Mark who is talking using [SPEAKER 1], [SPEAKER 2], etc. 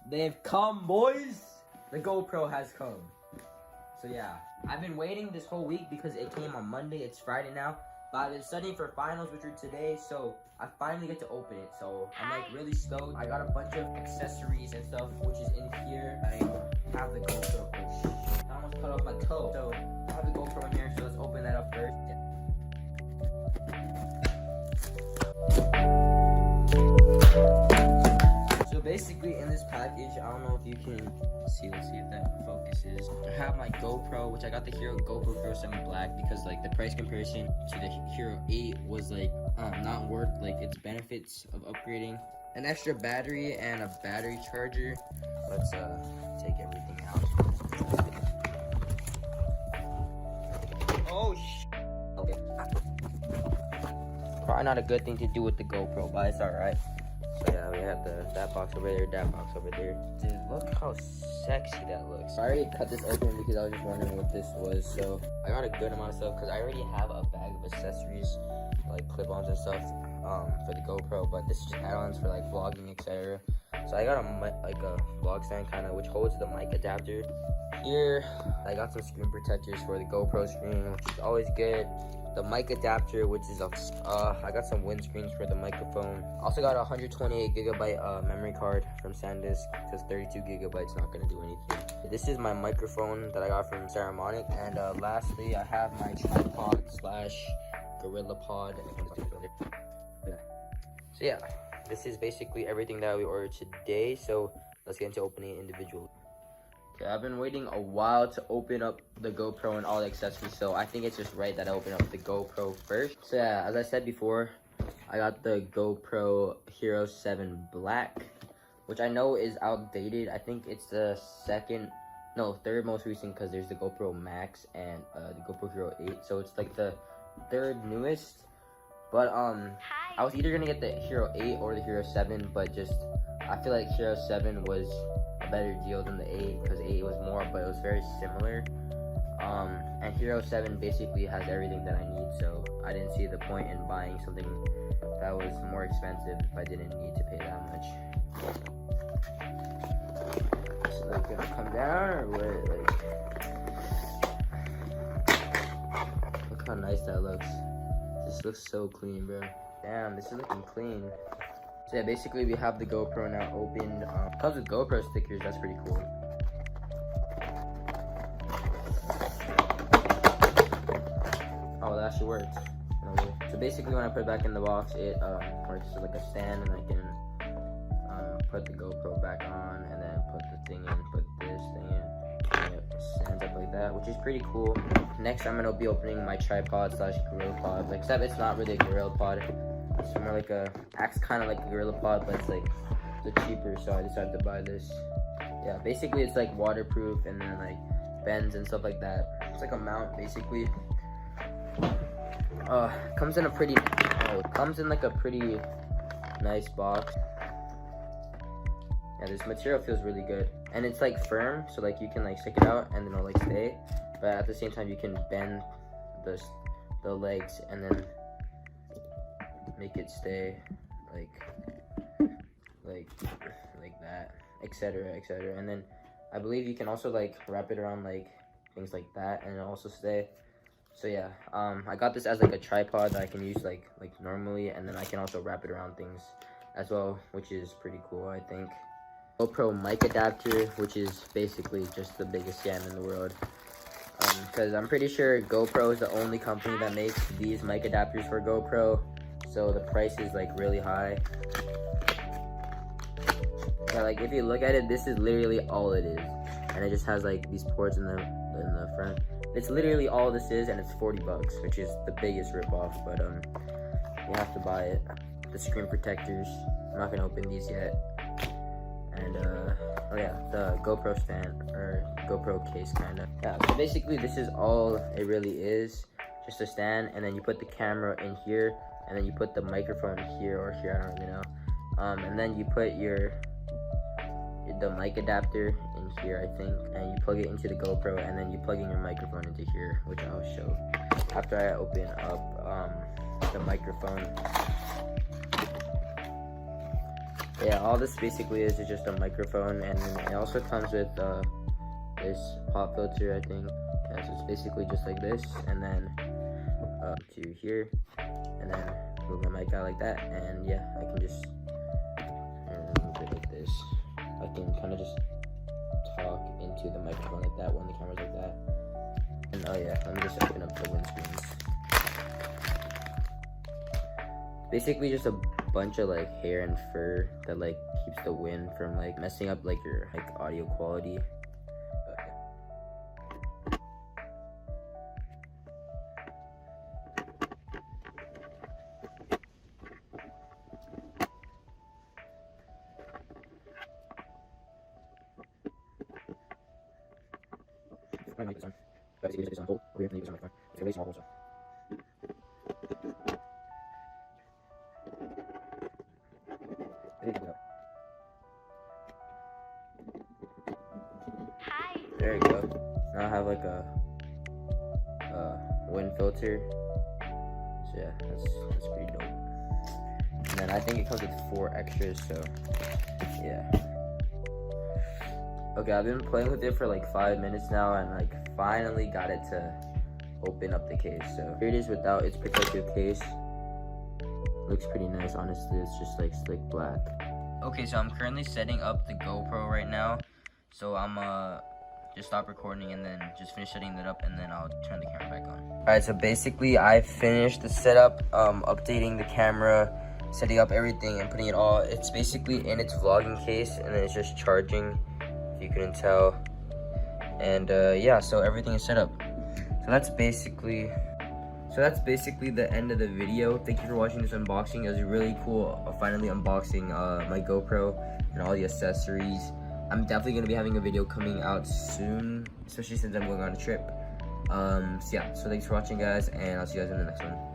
[SPEAKER 1] They've come, boys. The GoPro has come. So yeah, I've been waiting this whole week because it came on Monday. It's Friday now, but I've been studying for finals, which are today. So I finally get to open it. So I'm like really stoked. I got a bunch of accessories and stuff, which is in here. I have the GoPro. Oh, shit. I almost cut off my toe. So I have the GoPro in here. So let's open that up first. Yeah. So basically in this package, I don't know if you can see, let's see if that focuses. I have my GoPro, which I got the GoPro Hero 7 Black because like the price comparison to the Hero 8 was like not worth like its benefits of upgrading. An extra battery and a battery charger. Let's take everything out. Oh okay. Probably not a good thing to do with the GoPro, but it's alright. So yeah, we have that box over there, that box over there. Dude, look how sexy that looks. I already cut this open because I was just wondering what this was. So I got a good amount of stuff because I already have a bag of accessories, like clip-ons and stuff for the GoPro. But this is just add-ons for like vlogging, etc. So I got a vlog stand kind of, which holds the mic adapter. Here, I got some screen protectors for the GoPro screen, which is always good. The mic adapter, which is I got some windscreens for the microphone. Also got a 128 gigabyte memory card from SanDisk because 32 gigabytes not gonna do anything. This is my microphone that I got from Saramonic, and lastly I have my tripod slash gorilla pod. So yeah, this is basically everything that we ordered today. So let's get into opening it individually. Okay, I've been waiting a while to open up the GoPro and all the accessories, so I think it's just right that I open up the GoPro first. So yeah, as I said before, I got the GoPro Hero 7 Black, which I know is outdated. I think it's the third most recent because there's the GoPro Max and the GoPro Hero 8, so it's like the third newest. But I was either gonna get the Hero 8 or the Hero 7, but just I feel like Hero 7 was a better deal than the 8 because 8 was more, but it was very similar. And Hero 7 basically has everything that I need, so I didn't see the point in buying something that was more expensive if I didn't need to pay that much. So like gonna come down or what? Like, look how nice that looks. This looks so clean, bro. Damn, this is looking clean. So yeah, basically we have the GoPro now opened. Comes with GoPro stickers, that's pretty cool. Oh, that actually works. So basically when I put it back in the box, it works as like a stand, and I can put the GoPro back on and then put the thing in, put this thing in, and it stands up like that, which is pretty cool. Next I'm gonna be opening my tripod slash gorilla pod, except it's not really a gorilla pod. It's more like acts kind of like a gorilla pod, but it's like cheaper, so I decided to buy this. Yeah, basically it's like waterproof and then like bends and stuff like that. It's like a mount basically. Comes in like a pretty nice box. Yeah, this material feels really good, and it's like firm, so like you can like stick it out and then it'll like stay, but at the same time you can bend the legs and then make it stay like that, etc., etc. And then I believe you can also like wrap it around like things like that and it'll also stay. So yeah, I got this as like a tripod that I can use like normally, and then I can also wrap it around things as well, which is pretty cool, I think. GoPro mic adapter, which is basically just the biggest scam in the world, because I'm pretty sure GoPro is the only company that makes these mic adapters for GoPro. So the price is like really high. Yeah, like if you look at it, this is literally all it is, and it just has like these ports in the front. It's literally all this is, and it's 40 bucks, which is the biggest ripoff. But you have to buy it. The screen protectors. I'm not gonna open these yet. And oh yeah, the GoPro stand or GoPro case kinda. Yeah. So basically, this is all it really is. Just a stand, and then you put the camera in here. And then you put the microphone here or here, I don't really know. And then you put the mic adapter in here, I think, and you plug it into the GoPro, and then you plug in your microphone into here, which I'll show after I open up the microphone. Yeah, all this basically is just a microphone, and it also comes with this pop filter, I think. Yeah, so it's basically just like this, and then to here, and then move my mic out like that, and yeah, I can just move it like this. I can kind of just talk into the microphone like that when the camera's like that. And oh yeah, let me just open up the windscreens. Basically just a bunch of like hair and fur that like keeps the wind from like messing up like your like audio quality. I'm gonna make this on. Guys, you this on hold. We're gonna use this on my phone. It's a really small hole, so. Hi. There you go. Now I have like a wind filter. So yeah, that's pretty dope. And then I think it comes with 4 extras, so yeah. Okay, I've been playing with it for like 5 minutes now, and like finally got it to open up the case. So here it is without its protective case. Looks pretty nice, honestly. It's just like slick black. Okay, so I'm currently setting up the GoPro right now. So I'm just stop recording and then just finish setting that up, and then I'll turn the camera back on. Alright, so basically I finished the setup, updating the camera, setting up everything and putting it all. It's basically in its vlogging case, and then it's just charging, if you couldn't tell. And yeah, so everything is set up. So that's basically the end of the video. Thank you for watching this unboxing. It was really cool finally unboxing my GoPro and all the accessories. I'm definitely gonna be having a video coming out soon, especially since I'm going on a trip. So yeah, so thanks for watching, guys, and I'll see you guys in the next one.